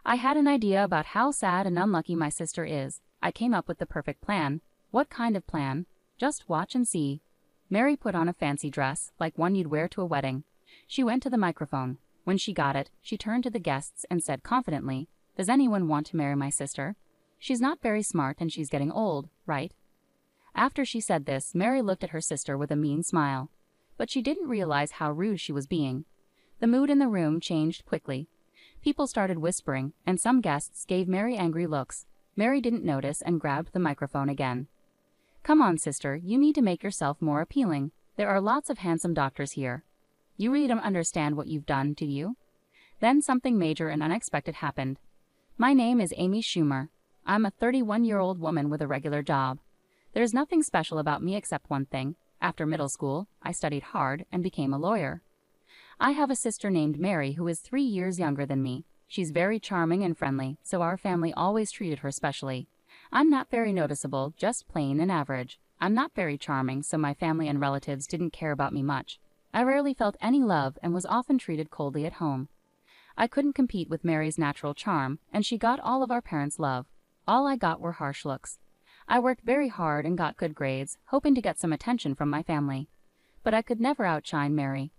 I had an idea about how sad and unlucky my sister is. I came up with the perfect plan. What kind of plan? Just watch and see. Mary put on a fancy dress, like one you'd wear to a wedding. She went to the microphone. When she got it, she turned to the guests and said confidently, "Does anyone want to marry my sister? She's not very smart and she's getting old, right?" After she said this, Mary looked at her sister with a mean smile. But she didn't realize how rude she was being. The mood in the room changed quickly. People started whispering, and some guests gave Mary angry looks. Mary didn't notice and grabbed the microphone again. "Come on, sister, you need to make yourself more appealing. There are lots of handsome doctors here. You really don't understand what you've done, do you?" Then something major and unexpected happened. "My name is Amy Schumer. I'm a 31-year-old woman with a regular job. There's nothing special about me except one thing. After middle school, I studied hard and became a lawyer. I have a sister named Mary who is 3 years younger than me. She's very charming and friendly, so our family always treated her specially. I'm not very noticeable, just plain and average. I'm not very charming, so my family and relatives didn't care about me much. I rarely felt any love and was often treated coldly at home. I couldn't compete with Mary's natural charm, and she got all of our parents' love. All I got were harsh looks. I worked very hard and got good grades, hoping to get some attention from my family. But I could never outshine Mary.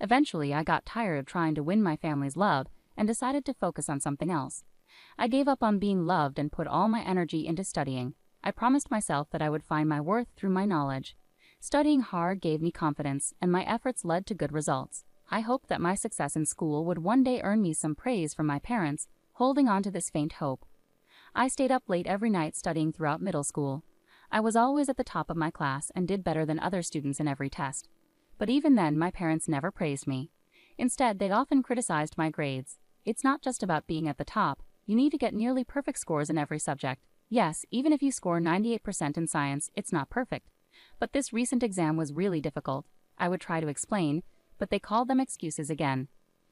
Eventually, I got tired of trying to win my family's love and decided to focus on something else. I gave up on being loved and put all my energy into studying. I promised myself that I would find my worth through my knowledge. Studying hard gave me confidence, and my efforts led to good results. I hoped that my success in school would one day earn me some praise from my parents, holding on to this faint hope. I stayed up late every night studying throughout middle school. I was always at the top of my class and did better than other students in every test. But even then, my parents never praised me. Instead, they often criticized my grades. It's not just about being at the top. You need to get nearly perfect scores in every subject. Yes, even if you score 98% in science, it's not perfect. But this recent exam was really difficult. I would try to explain, but they called them excuses again.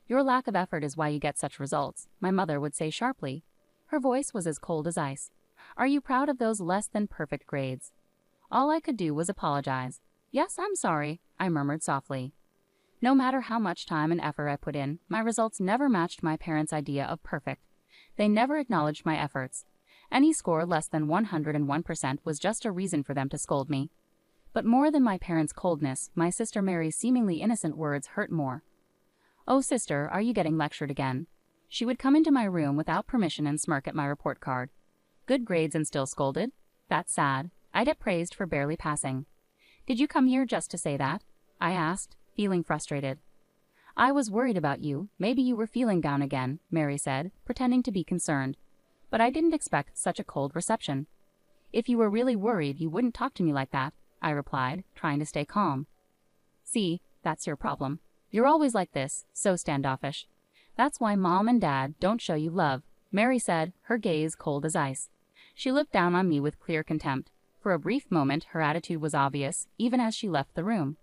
"Your lack of effort is why you get such results," my mother would say sharply. Her voice was as cold as ice. "Are you proud of those less than perfect grades?" All I could do was apologize. "Yes, I'm sorry," I murmured softly. No matter how much time and effort I put in, my results never matched my parents' idea of perfect. They never acknowledged my efforts. Any score less than 101% was just a reason for them to scold me. But more than my parents' coldness, my sister Mary's seemingly innocent words hurt more. "Oh, sister, are you getting lectured again?" She would come into my room without permission and smirk at my report card. "Good grades and still scolded? That's sad. I get praised for barely passing." "Did you come here just to say that?" I asked, feeling frustrated. "I was worried about you. Maybe you were feeling down again," Mary said, pretending to be concerned. But I didn't expect such a cold reception. "If you were really worried, you wouldn't talk to me like that," I replied, trying to stay calm. "See, that's your problem. You're always like this, so standoffish. That's why Mom and Dad don't show you love," Mary said, her gaze cold as ice. She looked down on me with clear contempt. For a brief moment, her attitude was obvious, even as she left the room.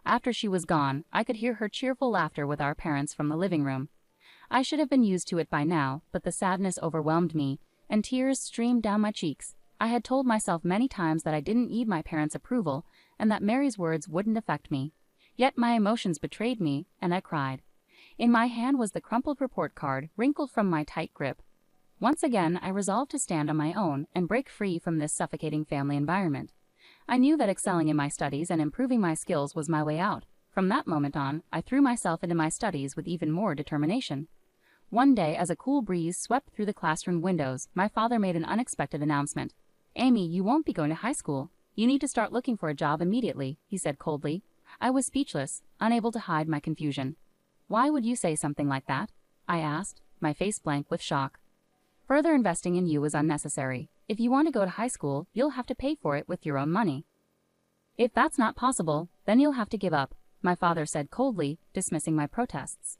After she was gone, I could hear her cheerful laughter with our parents from the living room. I should have been used to it by now, but the sadness overwhelmed me, and tears streamed down my cheeks. I had told myself many times that I didn't need my parents' approval, and that Mary's words wouldn't affect me. Yet my emotions betrayed me, and I cried. In my hand was the crumpled report card, wrinkled from my tight grip. Once again, I resolved to stand on my own and break free from this suffocating family environment. I knew that excelling in my studies and improving my skills was my way out. From that moment on, I threw myself into my studies with even more determination. One day, as a cool breeze swept through the classroom windows, my father made an unexpected announcement. "Amy, you won't be going to high school. You need to start looking for a job immediately," he said coldly. I was speechless, unable to hide my confusion. "Why would you say something like that?" I asked, my face blank with shock. "Further investing in you is unnecessary. If you want to go to high school, you'll have to pay for it with your own money." "If that's not possible, then you'll have to give up," my father said coldly, dismissing my protests.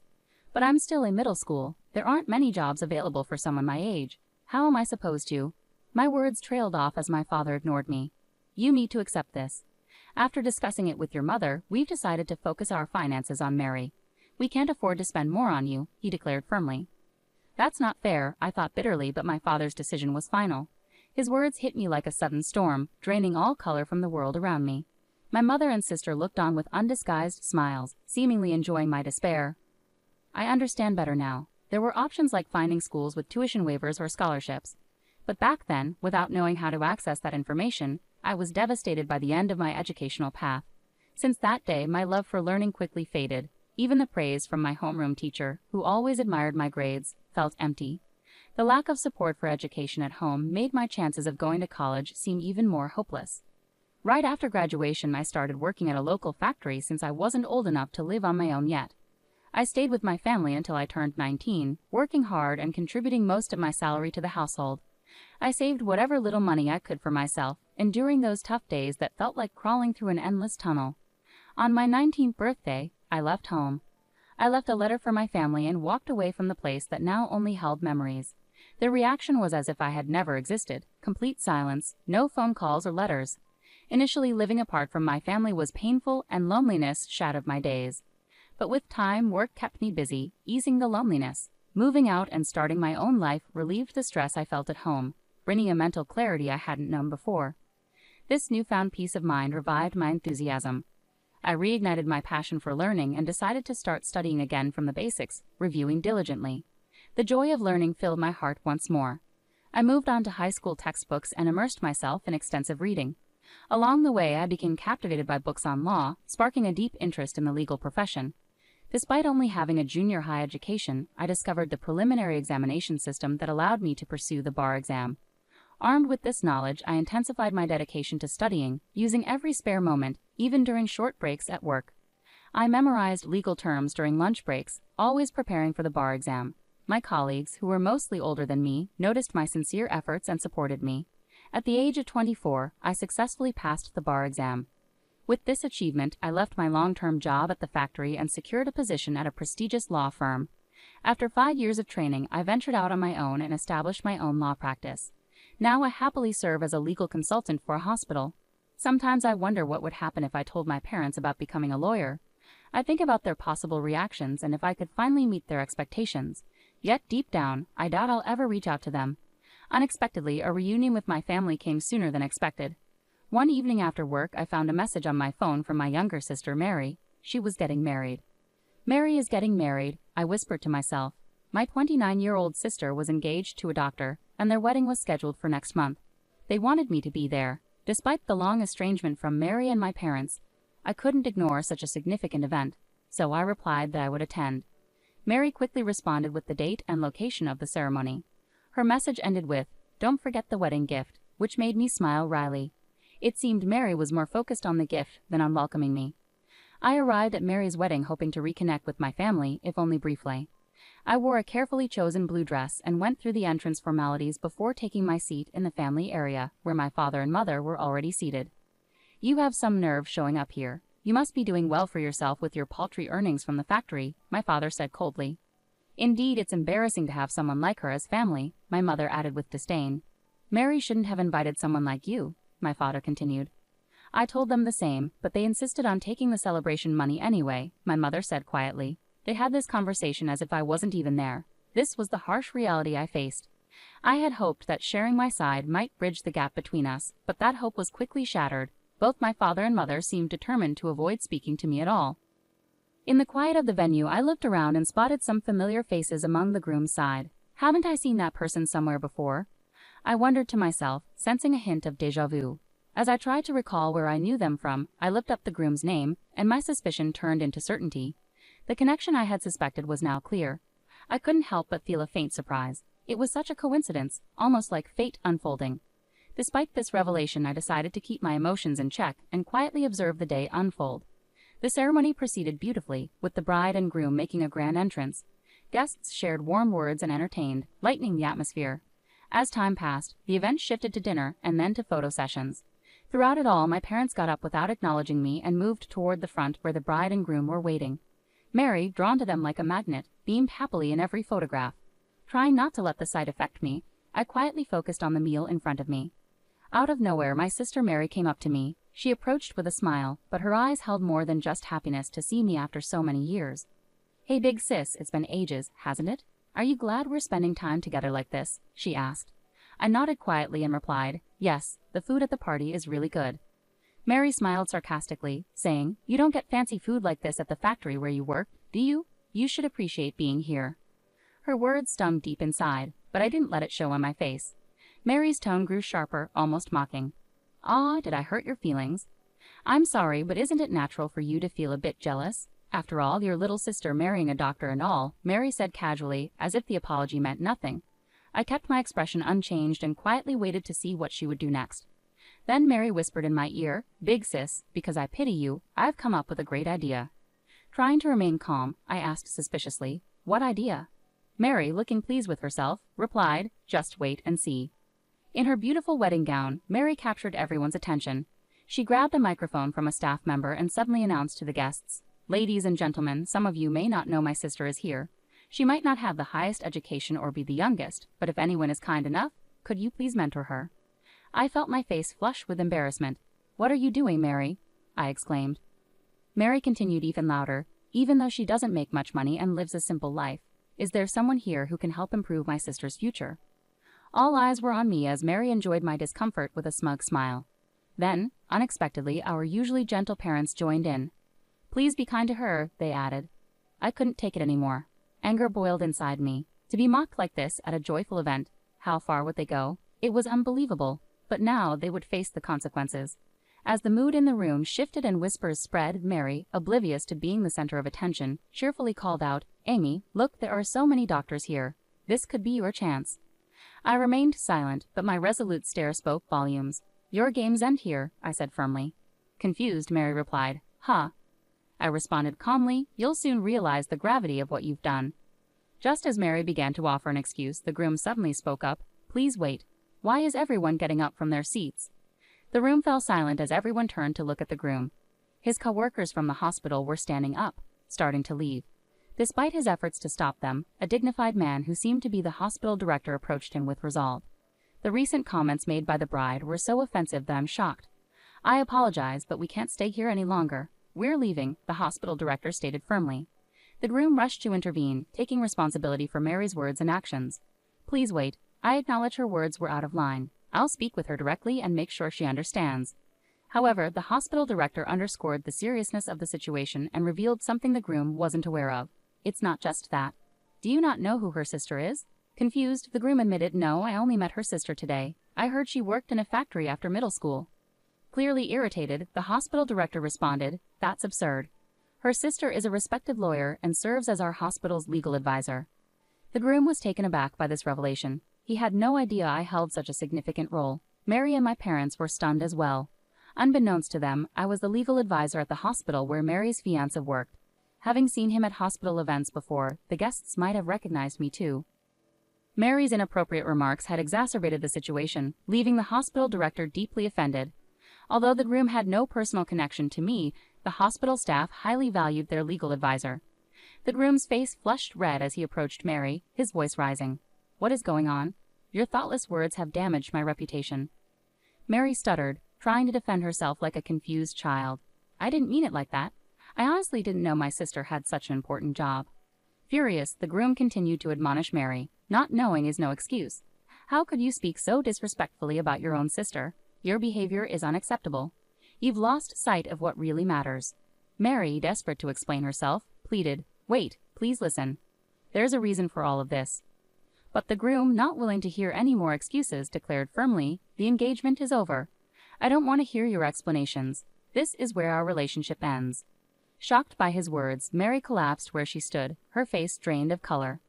"But I'm still in middle school. There aren't many jobs available for someone my age. How am I supposed to?" My words trailed off as my father ignored me. "You need to accept this. After discussing it with your mother, we've decided to focus our finances on Mary. We can't afford to spend more on you," he declared firmly. That's not fair, I thought bitterly, but my father's decision was final. His words hit me like a sudden storm, draining all color from the world around me. My mother and sister looked on with undisguised smiles, seemingly enjoying my despair. "I understand better now. There were options like finding schools with tuition waivers or scholarships. But back then, without knowing how to access that information, I was devastated by the end of my educational path. Since that day, my love for learning quickly faded. Even the praise from my homeroom teacher, who always admired my grades, felt empty. The lack of support for education at home made my chances of going to college seem even more hopeless. Right after graduation, I started working at a local factory since I wasn't old enough to live on my own yet. I stayed with my family until I turned 19, working hard and contributing most of my salary to the household. I saved whatever little money I could for myself, enduring those tough days that felt like crawling through an endless tunnel. On my 19th birthday, I left home. I left a letter for my family and walked away from the place that now only held memories. Their reaction was as if I had never existed, complete silence, no phone calls or letters. Initially, living apart from my family was painful and loneliness shadowed my days. But with time, work kept me busy, easing the loneliness. Moving out and starting my own life relieved the stress I felt at home, bringing a mental clarity I hadn't known before. This newfound peace of mind revived my enthusiasm. I reignited my passion for learning and decided to start studying again from the basics, reviewing diligently. The joy of learning filled my heart once more. I moved on to high school textbooks and immersed myself in extensive reading. Along the way, I became captivated by books on law, sparking a deep interest in the legal profession. Despite only having a junior high education, I discovered the preliminary examination system that allowed me to pursue the bar exam. Armed with this knowledge, I intensified my dedication to studying, using every spare moment, even during short breaks at work. I memorized legal terms during lunch breaks, always preparing for the bar exam. My colleagues, who were mostly older than me, noticed my sincere efforts and supported me. At the age of 24, I successfully passed the bar exam. With this achievement, I left my long-term job at the factory and secured a position at a prestigious law firm. After 5 years of training, I ventured out on my own and established my own law practice. Now I happily serve as a legal consultant for a hospital. Sometimes I wonder what would happen if I told my parents about becoming a lawyer. I think about their possible reactions and if I could finally meet their expectations. Yet deep down, I doubt I'll ever reach out to them. Unexpectedly, a reunion with my family came sooner than expected. One evening after work, I found a message on my phone from my younger sister, Mary. She was getting married. Mary is getting married, I whispered to myself. My 29-year-old sister was engaged to a doctor, and their wedding was scheduled for next month. They wanted me to be there. Despite the long estrangement from Mary and my parents, I couldn't ignore such a significant event, so I replied that I would attend. Mary quickly responded with the date and location of the ceremony. Her message ended with, "Don't forget the wedding gift," which made me smile wryly. It seemed Mary was more focused on the gift than on welcoming me. I arrived at Mary's wedding hoping to reconnect with my family, if only briefly. I wore a carefully chosen blue dress and went through the entrance formalities before taking my seat in the family area, where my father and mother were already seated. "You have some nerve showing up here. You must be doing well for yourself with your paltry earnings from the factory," my father said coldly. "Indeed, it's embarrassing to have someone like her as family," my mother added with disdain. "Mary shouldn't have invited someone like you," my father continued. I told them the same, but they insisted on taking the celebration money anyway, my mother said quietly. They had this conversation as if I wasn't even there. This was the harsh reality I faced. I had hoped that sharing my side might bridge the gap between us, but that hope was quickly shattered. Both my father and mother seemed determined to avoid speaking to me at all. In the quiet of the venue, I looked around and spotted some familiar faces among the groom's side. Haven't I seen that person somewhere before? I wondered to myself, sensing a hint of déjà vu. As I tried to recall where I knew them from, I looked up the groom's name, and my suspicion turned into certainty. The connection I had suspected was now clear. I couldn't help but feel a faint surprise. It was such a coincidence, almost like fate unfolding. Despite this revelation, I decided to keep my emotions in check and quietly observe the day unfold. The ceremony proceeded beautifully, with the bride and groom making a grand entrance. Guests shared warm words and entertained, lightening the atmosphere. As time passed, the event shifted to dinner and then to photo sessions. Throughout it all, my parents got up without acknowledging me and moved toward the front where the bride and groom were waiting. Mary, drawn to them like a magnet, beamed happily in every photograph. Trying not to let the sight affect me, I quietly focused on the meal in front of me. Out of nowhere, my sister Mary came up to me. She approached with a smile, but her eyes held more than just happiness to see me after so many years. "Hey big sis, it's been ages, hasn't it? Are you glad we're spending time together like this?" she asked. I nodded quietly and replied, "Yes, the food at the party is really good." Mary smiled sarcastically, saying, "You don't get fancy food like this at the factory where you work, do you? You should appreciate being here." Her words stung deep inside, but I didn't let it show on my face. Mary's tone grew sharper, almost mocking. "Ah, did I hurt your feelings? I'm sorry, but isn't it natural for you to feel a bit jealous? After all, your little sister marrying a doctor and all," Mary said casually, as if the apology meant nothing. I kept my expression unchanged and quietly waited to see what she would do next. Then Mary whispered in my ear, "Big sis, because I pity you, I've come up with a great idea." Trying to remain calm, I asked suspiciously, "What idea?" Mary, looking pleased with herself, replied, "Just wait and see." In her beautiful wedding gown, Mary captured everyone's attention. She grabbed a microphone from a staff member and suddenly announced to the guests, "Ladies and gentlemen, some of you may not know my sister is here. She might not have the highest education or be the youngest, but if anyone is kind enough, could you please mentor her?" I felt my face flush with embarrassment. "What are you doing, Mary?" I exclaimed. Mary continued even louder, "Even though she doesn't make much money and lives a simple life, is there someone here who can help improve my sister's future?" All eyes were on me as Mary enjoyed my discomfort with a smug smile. Then, unexpectedly, our usually gentle parents joined in. "Please be kind to her," they added. I couldn't take it anymore. Anger boiled inside me. To be mocked like this at a joyful event, how far would they go? It was unbelievable, but now they would face the consequences. As the mood in the room shifted and whispers spread, Mary, oblivious to being the center of attention, cheerfully called out, "Amy, look, there are so many doctors here. This could be your chance." I remained silent, but my resolute stare spoke volumes. "Your games end here," I said firmly. Confused, Mary replied, "Huh." I responded calmly, "You'll soon realize the gravity of what you've done." Just as Mary began to offer an excuse, the groom suddenly spoke up, "Please wait. Why is everyone getting up from their seats?" The room fell silent as everyone turned to look at the groom. His co-workers from the hospital were standing up, starting to leave. Despite his efforts to stop them, a dignified man who seemed to be the hospital director approached him with resolve. The recent comments made by the bride were so offensive that I'm shocked. "I apologize, but we can't stay here any longer. We're leaving," the hospital director stated firmly. The groom rushed to intervene, taking responsibility for Mary's words and actions. "Please wait. I acknowledge her words were out of line. I'll speak with her directly and make sure she understands." However, the hospital director underscored the seriousness of the situation and revealed something the groom wasn't aware of. "It's not just that. Do you not know who her sister is?" Confused, the groom admitted, "No, I only met her sister today. I heard she worked in a factory after middle school." Clearly irritated, the hospital director responded, "That's absurd. Her sister is a respected lawyer and serves as our hospital's legal advisor." The groom was taken aback by this revelation. He had no idea I held such a significant role. Mary and my parents were stunned as well. Unbeknownst to them, I was the legal advisor at the hospital where Mary's fiancé worked. Having seen him at hospital events before, the guests might have recognized me too. Mary's inappropriate remarks had exacerbated the situation, leaving the hospital director deeply offended. Although the groom had no personal connection to me, the hospital staff highly valued their legal advisor. The groom's face flushed red as he approached Mary, his voice rising. "What is going on? Your thoughtless words have damaged my reputation." Mary stuttered, trying to defend herself like a confused child. "I didn't mean it like that. I honestly didn't know my sister had such an important job." Furious, the groom continued to admonish Mary. "Not knowing is no excuse. How could you speak so disrespectfully about your own sister? Your behavior is unacceptable. You've lost sight of what really matters." Mary, desperate to explain herself, pleaded, "Wait, please listen. There's a reason for all of this." But the groom, not willing to hear any more excuses, declared firmly, "The engagement is over. I don't want to hear your explanations. This is where our relationship ends." Shocked by his words, Mary collapsed where she stood, her face drained of color.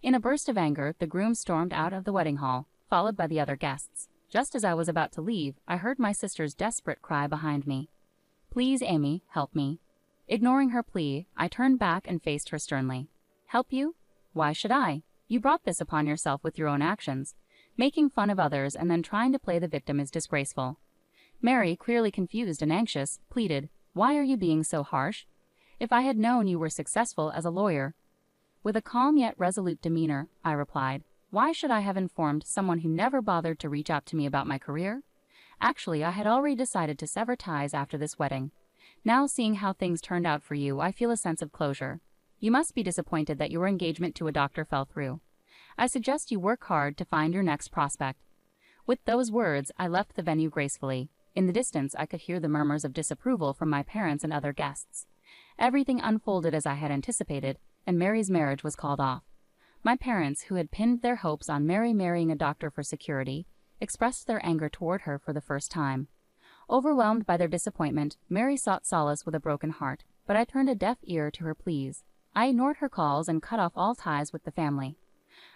In a burst of anger, the groom stormed out of the wedding hall, followed by the other guests. Just as I was about to leave, I heard my sister's desperate cry behind me. "Please, Amy, help me." Ignoring her plea, I turned back and faced her sternly. "Help you? Why should I? You brought this upon yourself with your own actions. Making fun of others and then trying to play the victim is disgraceful." Mary, clearly confused and anxious, pleaded, "Why are you being so harsh? If I had known you were successful as a lawyer." With a calm yet resolute demeanor, I replied, "Why should I have informed someone who never bothered to reach out to me about my career? Actually, I had already decided to sever ties after this wedding. Now, seeing how things turned out for you, I feel a sense of closure. You must be disappointed that your engagement to a doctor fell through. I suggest you work hard to find your next prospect." With those words, I left the venue gracefully. In the distance, I could hear the murmurs of disapproval from my parents and other guests. Everything unfolded as I had anticipated, and Mary's marriage was called off. My parents, who had pinned their hopes on Mary marrying a doctor for security, expressed their anger toward her for the first time. Overwhelmed by their disappointment, Mary sought solace with a broken heart, but I turned a deaf ear to her pleas. I ignored her calls and cut off all ties with the family.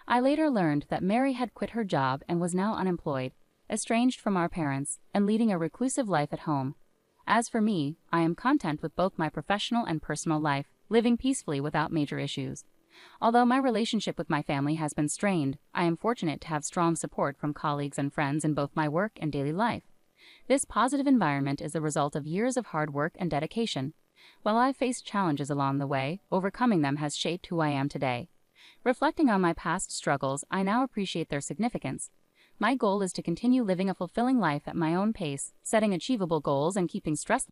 I later learned that Mary had quit her job and was now unemployed, estranged from our parents, and leading a reclusive life at home. As for me, I am content with both my professional and personal life, living peacefully without major issues. Although my relationship with my family has been strained, I am fortunate to have strong support from colleagues and friends in both my work and daily life. This positive environment is the result of years of hard work and dedication. While I've faced challenges along the way, overcoming them has shaped who I am today. Reflecting on my past struggles, I now appreciate their significance. My goal is to continue living a fulfilling life at my own pace, setting achievable goals and keeping stress